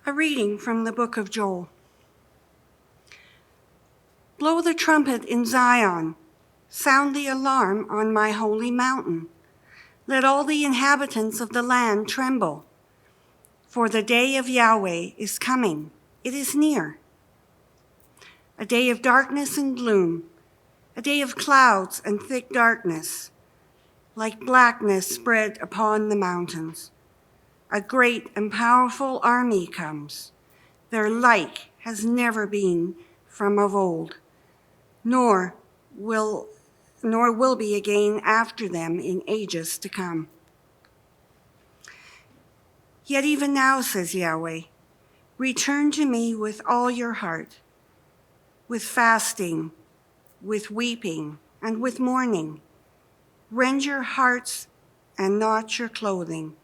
A reading from the book of Joel. Blow the trumpet in Zion, sound the alarm on my holy mountain. Let all the inhabitants of the land tremble, for the day of Yahweh is coming, it is near. A day of darkness and gloom, a day of clouds and thick darkness, like blackness spread upon the mountains. A great and powerful army comes. Their like has never been from of old, nor will be again after them in ages to come. Yet even now, says Yahweh, return to me with all your heart, with fasting, with weeping, and with mourning. Rend your hearts and not your clothing.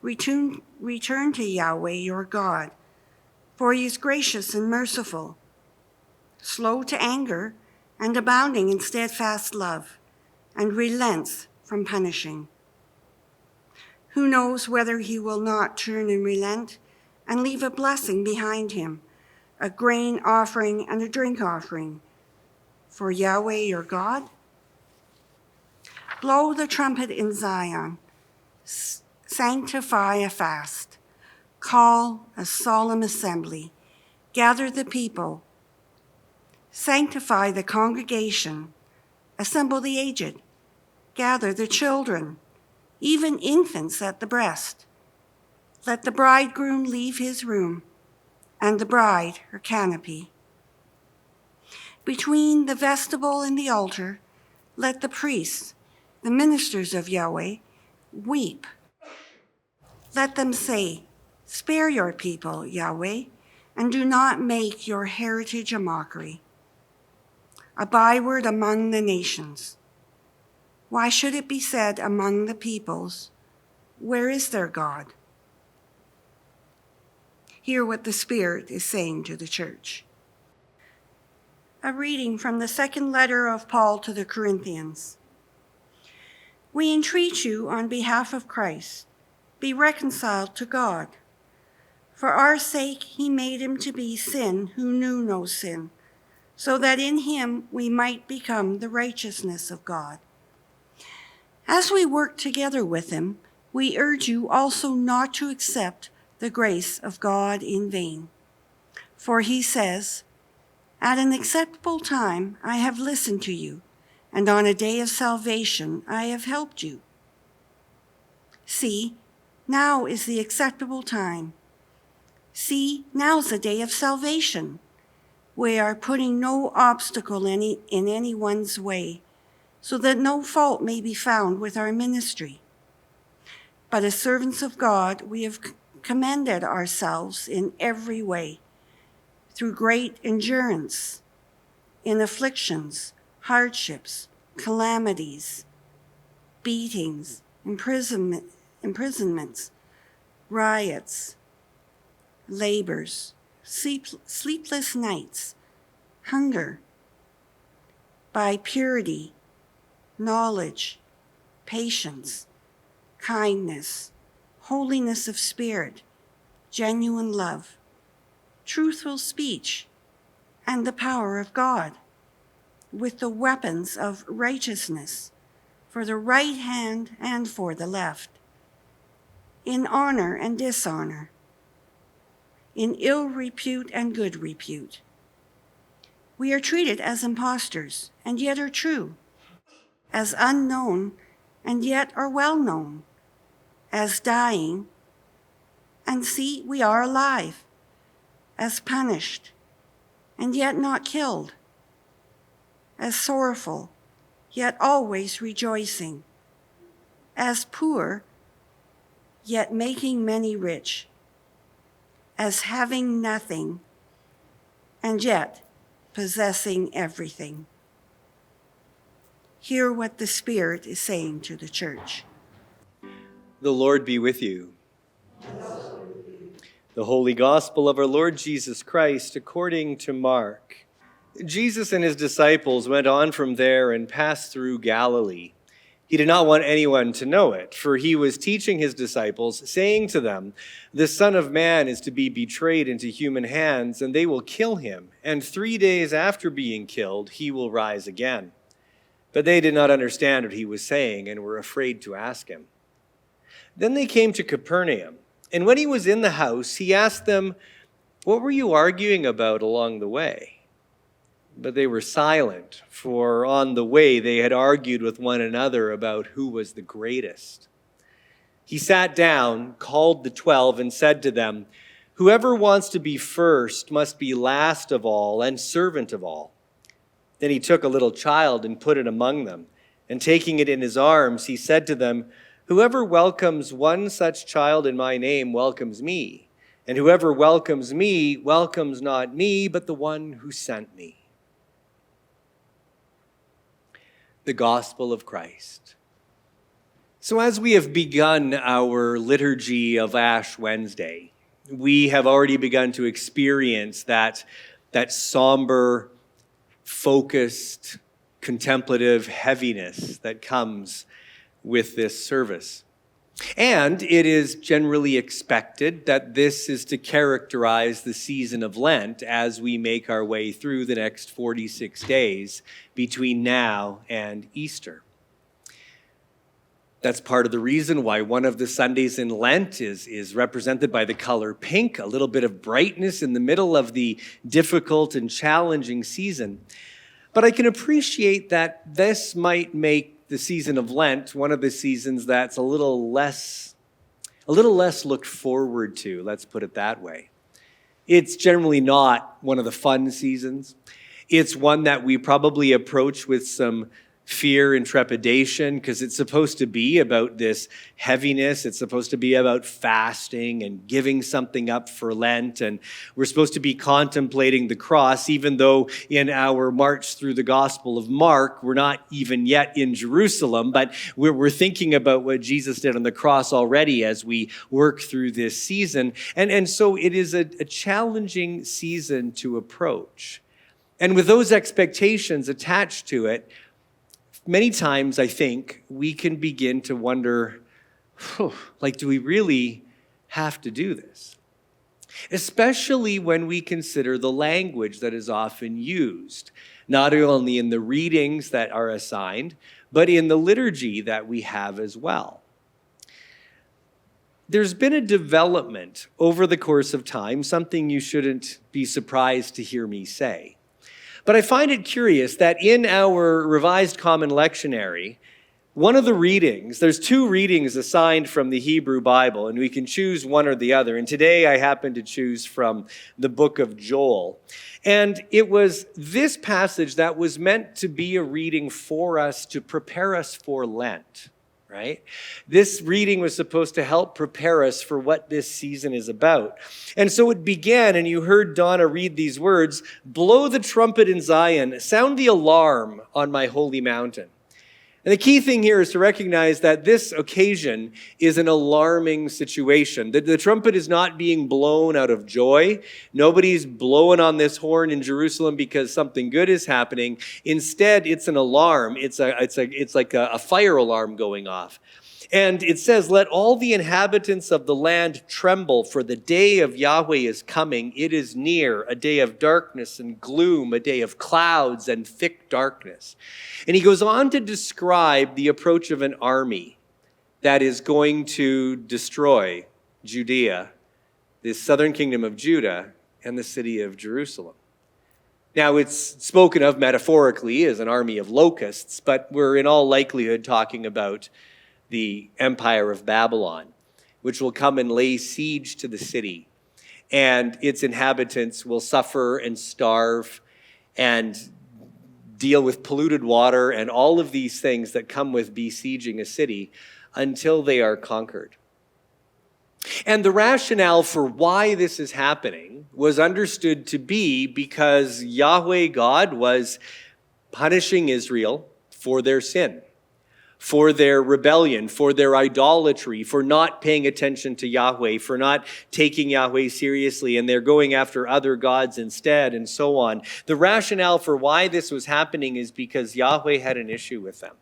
Return to Yahweh your God, for he is gracious and merciful, slow to anger and abounding in steadfast love, and relents from punishing. Who knows whether he will not turn and relent and leave a blessing behind him, a grain offering and a drink offering for Yahweh your God? Blow the trumpet in Zion, sanctify a fast, call a solemn assembly, gather the people, sanctify the congregation, assemble the aged, gather the children, even infants at the breast. Let the bridegroom leave his room, and the bride her canopy. Between the vestibule and the altar, let the priests, the ministers of Yahweh, weep. Let them say, spare your people, Yahweh, and do not make your heritage a mockery, a byword among the nations. Why should it be said among the peoples, where is their God? Hear what the Spirit is saying to the church. A reading from the second letter of Paul to the Corinthians. We entreat you on behalf of Christ, be reconciled to God. For our sake he made him to be sin who knew no sin, so that in him we might become the righteousness of God. As we work together with him, we urge you also not to accept the grace of God in vain. For he says, at an acceptable time I have listened to you, and on a day of salvation I have helped you. See, now is the acceptable time. See, now's the day of salvation. We are putting no obstacle in anyone's way, so that no fault may be found with our ministry. But as servants of God, we have commended ourselves in every way, through great endurance, in afflictions, hardships, calamities, beatings, imprisonments, riots, labors, sleepless nights, hunger, by purity, knowledge, patience, kindness, holiness of spirit, genuine love, truthful speech, and the power of God, with the weapons of righteousness for the right hand and for the left, in honor and dishonor, in ill repute and good repute. We are treated as impostors, and yet are true, as unknown, and yet are well known, as dying, and see, we are alive, as punished, and yet not killed, as sorrowful, yet always rejoicing, as poor, yet making many rich, as having nothing, and yet possessing everything. Hear what the Spirit is saying to the church. The Lord be with you. The Holy Gospel of our Lord Jesus Christ according to Mark. Jesus and his disciples went on from there and passed through Galilee. He did not want anyone to know it, for he was teaching his disciples, saying to them, "The Son of Man is to be betrayed into human hands, and they will kill him, and 3 days after being killed, he will rise again." But they did not understand what he was saying and were afraid to ask him. Then they came to Capernaum, and when he was in the house, he asked them, "What were you arguing about along the way?" But they were silent, for on the way they had argued with one another about who was the greatest. He sat down, called the 12, and said to them, "Whoever wants to be first must be last of all and servant of all." Then he took a little child and put it among them, and taking it in his arms, he said to them, "Whoever welcomes one such child in my name welcomes me, and whoever welcomes me welcomes not me, but the one who sent me." The Gospel of Christ. So as we have begun our liturgy of Ash Wednesday, we have already begun to experience that somber, focused, contemplative heaviness that comes with this service. And it is generally expected that this is to characterize the season of Lent as we make our way through the next 46 days between now and Easter. That's part of the reason why one of the Sundays in Lent is represented by the color pink, a little bit of brightness in the middle of the difficult and challenging season. But I can appreciate that this might make the season of Lent one of the seasons that's a little less looked forward to, let's put it that way. It's generally not one of the fun seasons. It's one that we probably approach with some fear and trepidation because it's supposed to be about this heaviness. It's supposed to be about fasting and giving something up for Lent. And we're supposed to be contemplating the cross, even though in our march through the Gospel of Mark, we're not even yet in Jerusalem, but we're thinking about what Jesus did on the cross already as we work through this season. And so it is a challenging season to approach. And with those expectations attached to it, many times, I think, we can begin to wonder, do we really have to do this? Especially when we consider the language that is often used, not only in the readings that are assigned, but in the liturgy that we have as well. There's been a development over the course of time, something you shouldn't be surprised to hear me say. But I find it curious that in our Revised Common Lectionary, one of the readings, there's 2 readings assigned from the Hebrew Bible, and we can choose one or the other. And today I happen to choose from the book of Joel. And it was this passage that was meant to be a reading for us to prepare us for Lent. Right? This reading was supposed to help prepare us for what this season is about. And so it began, and you heard Donna read these words, "Blow the trumpet in Zion, sound the alarm on my holy mountain." And the key thing here is to recognize that this occasion is an alarming situation. The trumpet is not being blown out of joy. Nobody's blowing on this horn in Jerusalem because something good is happening. Instead, it's an alarm. It's like a fire alarm going off. And it says, "Let all the inhabitants of the land tremble, for the day of Yahweh is coming. It is near, a day of darkness and gloom, a day of clouds and thick darkness." And he goes on to describe the approach of an army that is going to destroy Judea, the southern kingdom of Judah, and the city of Jerusalem. Now, it's spoken of metaphorically as an army of locusts, but we're in all likelihood talking about the empire of Babylon, which will come and lay siege to the city. And its inhabitants will suffer and starve and deal with polluted water and all of these things that come with besieging a city until they are conquered. And the rationale for why this is happening was understood to be because Yahweh God was punishing Israel for their sin, for their rebellion, for their idolatry, for not paying attention to Yahweh, for not taking Yahweh seriously, and they're going after other gods instead, and so on. The rationale for why this was happening is because Yahweh had an issue with them.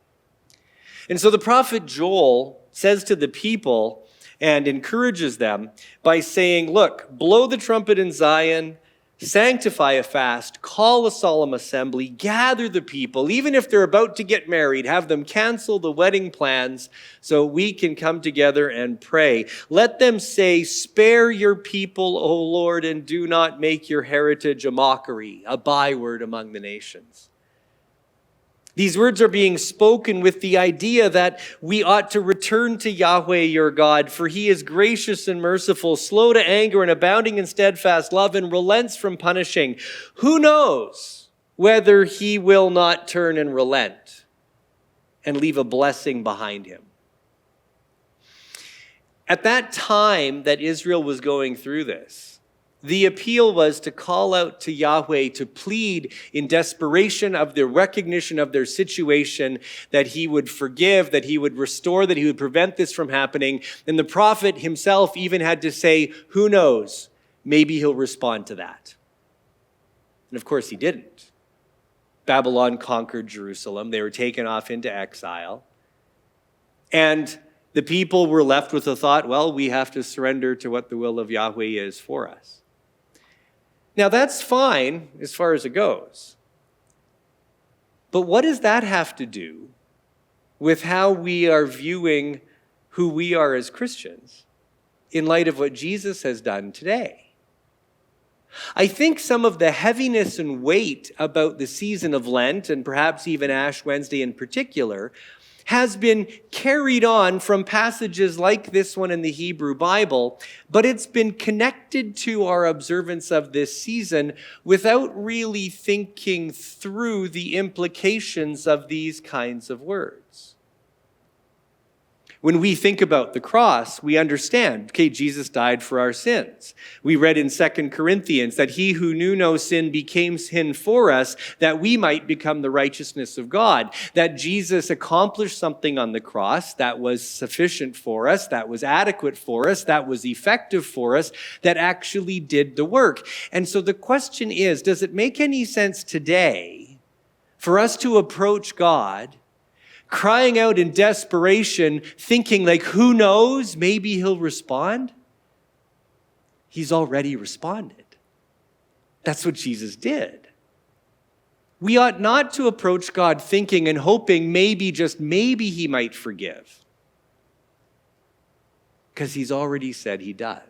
And so the prophet Joel says to the people and encourages them by saying, look, blow the trumpet in Zion, sanctify a fast, call a solemn assembly, gather the people, even if they're about to get married, have them cancel the wedding plans so we can come together and pray. Let them say, spare your people, O Lord, and do not make your heritage a mockery, a byword among the nations. These words are being spoken with the idea that we ought to return to Yahweh your God, for he is gracious and merciful, slow to anger and abounding in steadfast love, and relents from punishing. Who knows whether he will not turn and relent and leave a blessing behind him? At that time that Israel was going through this, the appeal was to call out to Yahweh, to plead in desperation of their recognition of their situation, that he would forgive, that he would restore, that he would prevent this from happening. And the prophet himself even had to say, who knows, maybe he'll respond to that. And of course he didn't. Babylon conquered Jerusalem. They were taken off into exile. And the people were left with the thought, well, we have to surrender to what the will of Yahweh is for us. Now, that's fine as far as it goes. But what does that have to do with how we are viewing who we are as Christians in light of what Jesus has done today? I think some of the heaviness and weight about the season of Lent, and perhaps even Ash Wednesday in particular, has been carried on from passages like this one in the Hebrew Bible, but it's been connected to our observance of this season without really thinking through the implications of these kinds of words. When we think about the cross, we understand, okay, Jesus died for our sins. We read in 2 Corinthians that he who knew no sin became sin for us, that we might become the righteousness of God. That Jesus accomplished something on the cross that was sufficient for us, that was adequate for us, that was effective for us, that actually did the work. And so the question is, does it make any sense today for us to approach God crying out in desperation, thinking like, who knows, maybe he'll respond? He's already responded. That's what Jesus did. We ought not to approach God thinking and hoping maybe, just maybe, he might forgive. Because he's already said he does.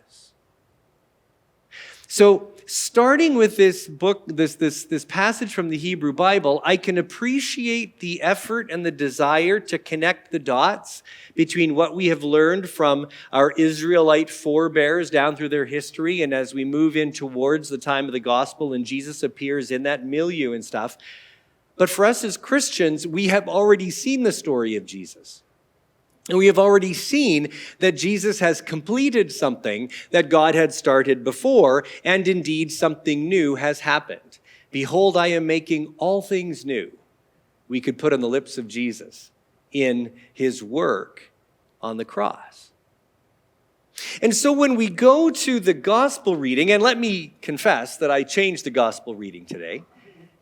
So, starting with this book, this passage from the Hebrew Bible, I can appreciate the effort and the desire to connect the dots between what we have learned from our Israelite forebears down through their history, and as we move in towards the time of the gospel and Jesus appears in that milieu and stuff. But for us as Christians, we have already seen the story of Jesus. And we have already seen that Jesus has completed something that God had started before, and indeed something new has happened. Behold, I am making all things new. We could put on the lips of Jesus in his work on the cross. And so when we go to the gospel reading, and let me confess that I changed the gospel reading today.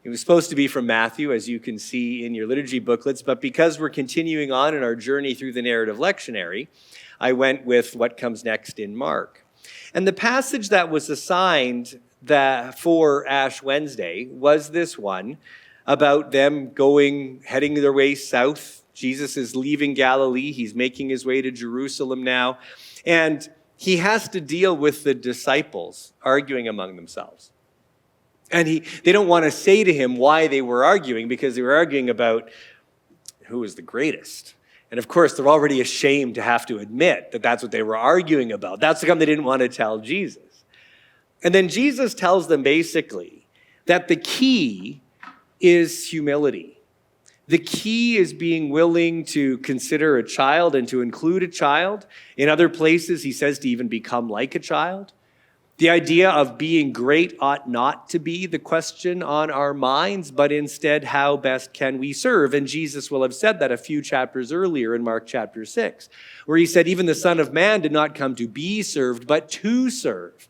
It was supposed to be from Matthew, as you can see in your liturgy booklets, but because we're continuing on in our journey through the narrative lectionary, I went with what comes next in Mark. And the passage that was assigned for Ash Wednesday was this one about them heading their way south. Jesus is leaving Galilee. He's making his way to Jerusalem now. And he has to deal with the disciples arguing among themselves. And they don't want to say to him why they were arguing, because they were arguing about who was the greatest. And of course, they're already ashamed to have to admit that that's what they were arguing about. That's the come they didn't want to tell Jesus. And then Jesus tells them basically that the key is humility. The key is being willing to consider a child and to include a child. In other places, he says to even become like a child. The idea of being great ought not to be the question on our minds, but instead, how best can we serve? And Jesus will have said that a few chapters earlier in Mark chapter 6, where he said, even the Son of Man did not come to be served, but to serve,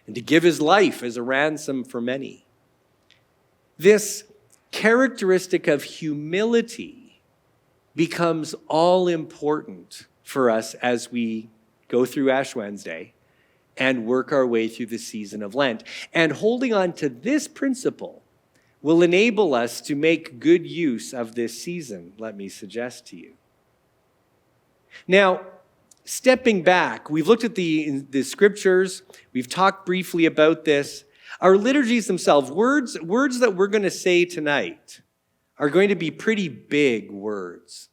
and to give his life as a ransom for many. This characteristic of humility becomes all important for us as we go through Ash Wednesday and work our way through the season of Lent. And holding on to this principle will enable us to make good use of this season, let me suggest to you. Now, stepping back, we've looked at the scriptures, we've talked briefly about this. Our liturgies themselves, words that we're going to say tonight are going to be pretty big words,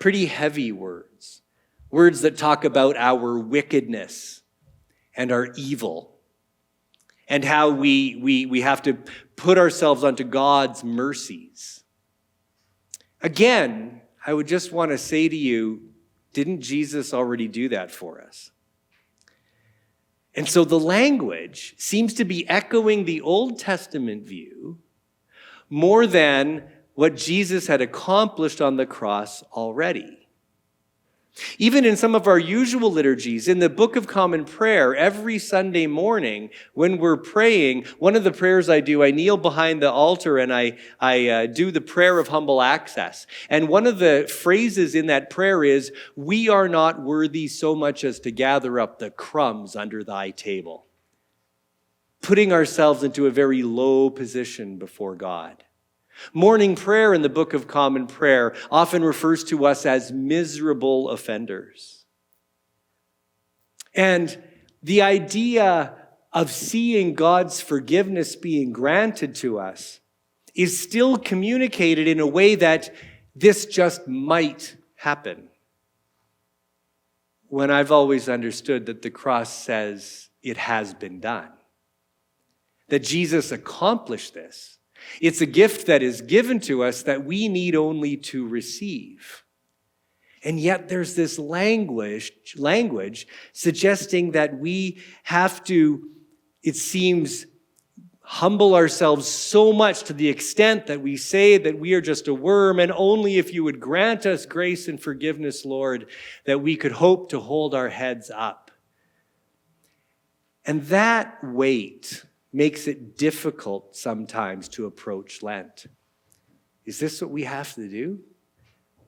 pretty heavy words, words that talk about our wickedness and our evil, and how we have to put ourselves onto God's mercies. Again, I would just want to say to you, didn't Jesus already do that for us? And so the language seems to be echoing the Old Testament view more than what Jesus had accomplished on the cross already. Even in some of our usual liturgies, in the Book of Common Prayer, every Sunday morning when we're praying, one of the prayers I do, I kneel behind the altar and I do the prayer of humble access. And one of the phrases in that prayer is, "We are not worthy so much as to gather up the crumbs under thy table." Putting ourselves into a very low position before God. Morning prayer in the Book of Common Prayer often refers to us as miserable offenders. And the idea of seeing God's forgiveness being granted to us is still communicated in a way that this just might happen. When I've always understood that the cross says it has been done. That Jesus accomplished this. It's a gift that is given to us that we need only to receive. And yet there's this language suggesting that we have to, it seems, humble ourselves so much to the extent that we say that we are just a worm, and only if you would grant us grace and forgiveness, Lord, that we could hope to hold our heads up. And that weight makes it difficult sometimes to approach Lent. Is this what we have to do?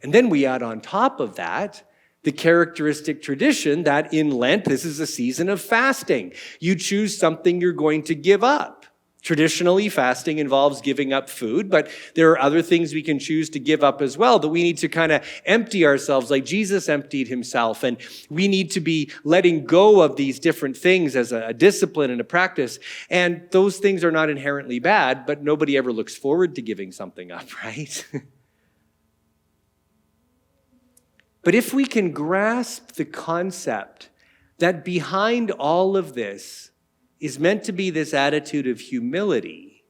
And then we add on top of that the characteristic tradition that in Lent, this is a season of fasting. You choose something you're going to give up. Traditionally, fasting involves giving up food, but there are other things we can choose to give up as well, that we need to kind of empty ourselves like Jesus emptied himself. And we need to be letting go of these different things as a discipline and a practice. And those things are not inherently bad, but nobody ever looks forward to giving something up, right? But if we can grasp the concept that behind all of this is meant to be this attitude of humility,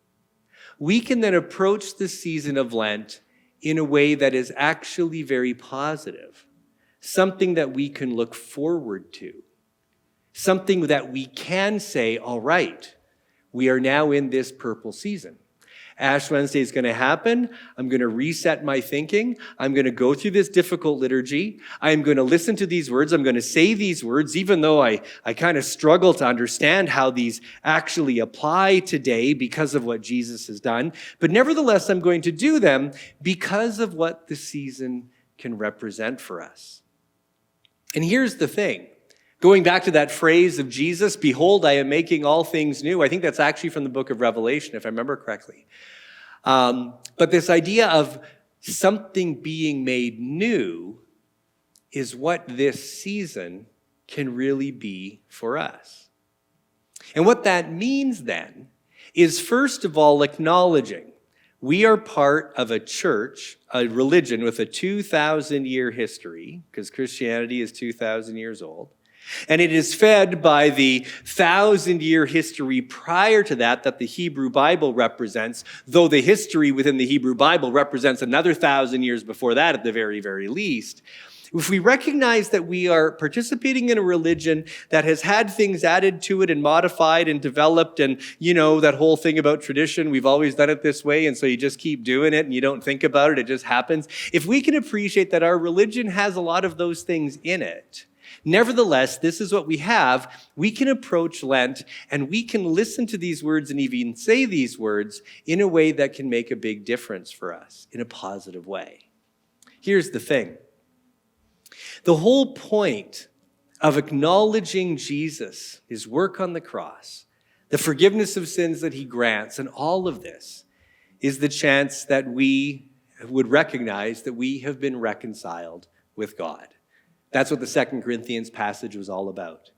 we can then approach the season of Lent in a way that is actually very positive, something that we can look forward to, something that we can say, all right, we are now in this purple season. Ash Wednesday is going to happen. I'm going to reset my thinking. I'm going to go through this difficult liturgy. I'm going to listen to these words. I'm going to say these words, even though I kind of struggle to understand how these actually apply today because of what Jesus has done. But nevertheless, I'm going to do them because of what the season can represent for us. And here's the thing. Going back to that phrase of Jesus, "Behold, I am making all things new." I think that's actually from the book of Revelation, if I remember correctly. But this idea of something being made new is what this season can really be for us. And what that means then is, first of all, acknowledging we are part of a church, a religion with a 2,000-year history, because Christianity is 2,000 years old. And it is fed by the 1,000-year history prior to that the Hebrew Bible represents, though the history within the Hebrew Bible represents another 1,000 years before that at the very, very least. If we recognize that we are participating in a religion that has had things added to it and modified and developed, and, that whole thing about tradition, we've always done it this way, and so you just keep doing it and you don't think about it, it just happens. If we can appreciate that our religion has a lot of those things in it, nevertheless, this is what we have. We can approach Lent and we can listen to these words and even say these words in a way that can make a big difference for us in a positive way. Here's the thing. The whole point of acknowledging Jesus, his work on the cross, the forgiveness of sins that he grants, and all of this is the chance that we would recognize that we have been reconciled with God. That's what the 2 Corinthians passage was all about.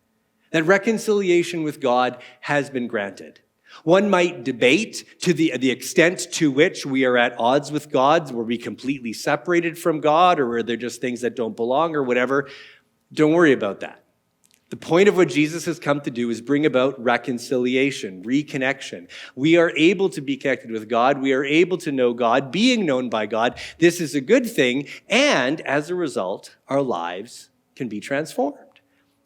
That reconciliation with God has been granted. One might debate to the extent to which we are at odds with God. Were we completely separated from God, or were there just things that don't belong or whatever? Don't worry about that. The point of what Jesus has come to do is bring about reconciliation, reconnection. We are able to be connected with God. We are able to know God, being known by God. This is a good thing, and as a result, our lives can be transformed.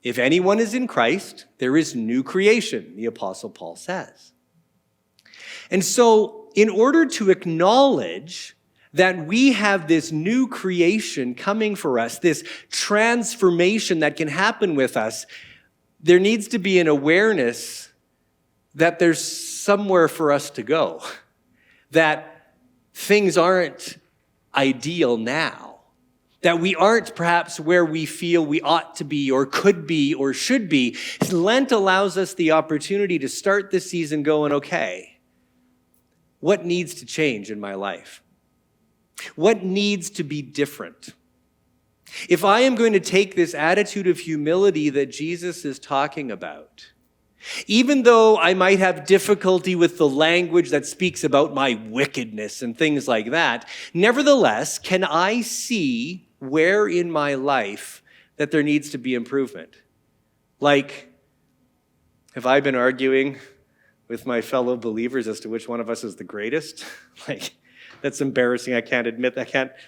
If anyone is in Christ, there is new creation, the Apostle Paul says. And so, in order to acknowledge that we have this new creation coming for us, this transformation that can happen with us, there needs to be an awareness that there's somewhere for us to go, that things aren't ideal now, that we aren't perhaps where we feel we ought to be or could be or should be. Lent allows us the opportunity to start this season going, okay, what needs to change in my life? What needs to be different? If I am going to take this attitude of humility that Jesus is talking about, even though I might have difficulty with the language that speaks about my wickedness and things like that, nevertheless, can I see where in my life that there needs to be improvement? Like, have I been arguing with my fellow believers as to which one of us is the greatest? That's embarrassing. I can't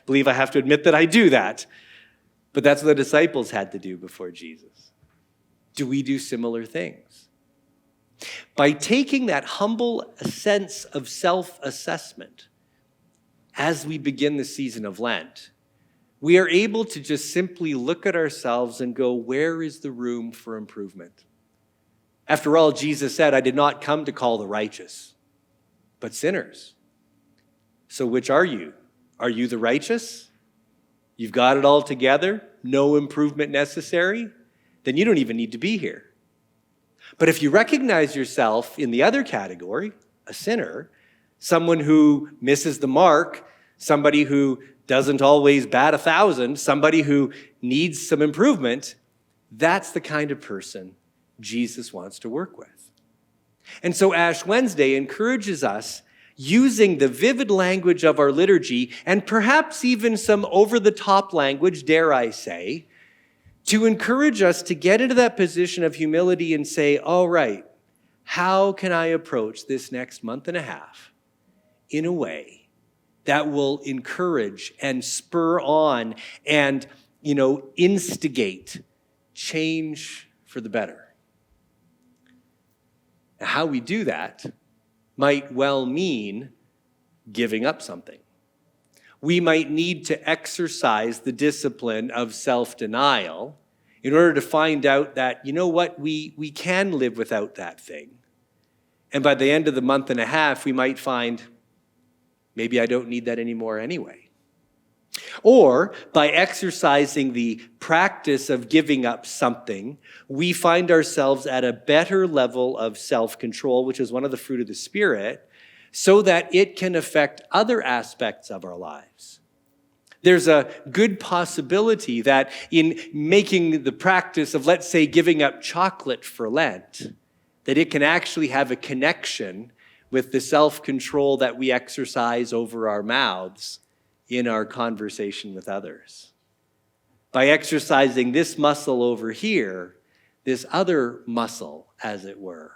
believe I have to admit that I do that. But that's what the disciples had to do before Jesus. Do we do similar things? By taking that humble sense of self-assessment as we begin the season of Lent, we are able to just simply look at ourselves and go, where is the room for improvement? After all, Jesus said, I did not come to call the righteous, but sinners. So which are you? Are you the righteous? You've got it all together, no improvement necessary? Then you don't even need to be here. But if you recognize yourself in the other category, a sinner, someone who misses the mark, somebody who doesn't always bat 1,000, somebody who needs some improvement, that's the kind of person Jesus wants to work with. And so Ash Wednesday encourages us, using the vivid language of our liturgy, and perhaps even some over-the-top language, dare I say, to encourage us to get into that position of humility and say, all right, how can I approach this next month and a half in a way that will encourage and spur on and, instigate change for the better? Now, how we do that might well mean giving up something. We might need to exercise the discipline of self-denial in order to find out that, we can live without that thing. And by the end of the month and a half, we might find, maybe I don't need that anymore anyway. Or by exercising the practice of giving up something, we find ourselves at a better level of self-control, which is one of the fruit of the Spirit, so that it can affect other aspects of our lives. There's a good possibility that in making the practice of, let's say, giving up chocolate for Lent, that it can actually have a connection with the self-control that we exercise over our mouths in our conversation with others. By exercising this muscle over here, this other muscle, as it were,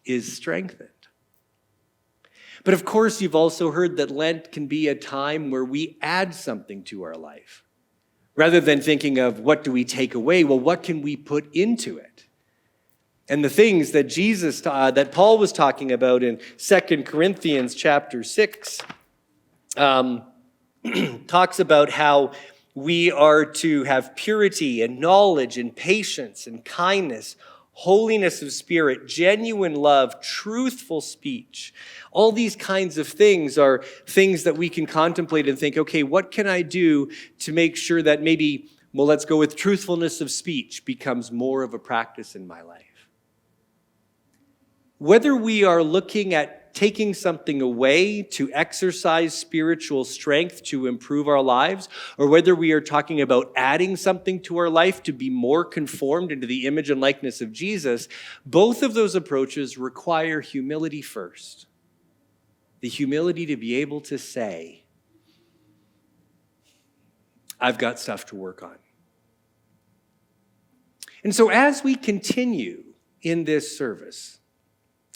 is strengthened. But of course, you've also heard that Lent can be a time where we add something to our life. Rather than thinking of what do we take away, well, what can we put into it? And the things that that Paul was talking about in 2 Corinthians chapter 6, talks about how we are to have purity and knowledge and patience and kindness, holiness of spirit, genuine love, truthful speech. All these kinds of things are things that we can contemplate and think, okay, what can I do to make sure that maybe, well, let's go with truthfulness of speech becomes more of a practice in my life. Whether we are looking at taking something away to exercise spiritual strength to improve our lives, or whether we are talking about adding something to our life to be more conformed into the image and likeness of Jesus, both of those approaches require humility first. The humility to be able to say, I've got stuff to work on. And so as we continue in this service,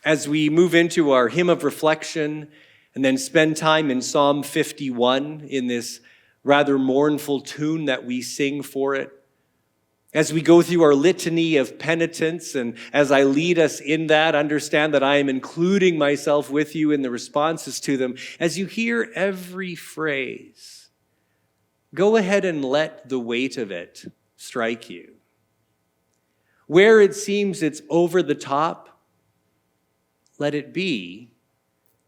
as we move into our hymn of reflection and then spend time in Psalm 51 in this rather mournful tune that we sing for it, as we go through our litany of penitence, and as I lead us in that, understand that I am including myself with you in the responses to them. As you hear every phrase, go ahead and let the weight of it strike you. Where it seems it's over the top, let it be,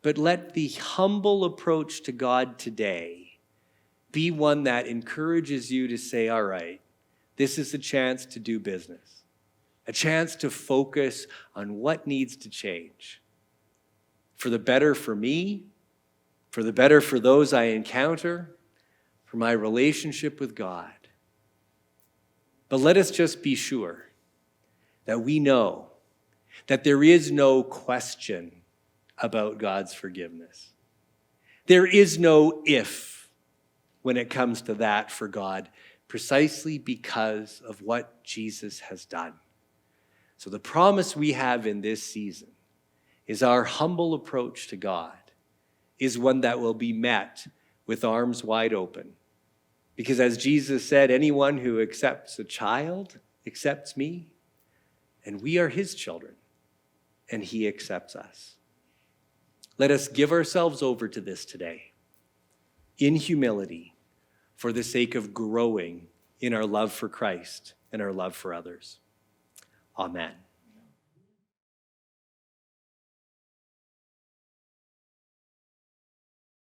but let the humble approach to God today be one that encourages you to say, all right, this is a chance to do business, a chance to focus on what needs to change for the better for me, for the better for those I encounter, for my relationship with God. But let us just be sure that we know that there is no question about God's forgiveness. There is no if when it comes to that for God, precisely because of what Jesus has done. So the promise we have in this season is our humble approach to God is one that will be met with arms wide open. Because as Jesus said, anyone who accepts a child accepts me, and we are his children, and he accepts us. Let us give ourselves over to this today in humility for the sake of growing in our love for Christ and our love for others. Amen.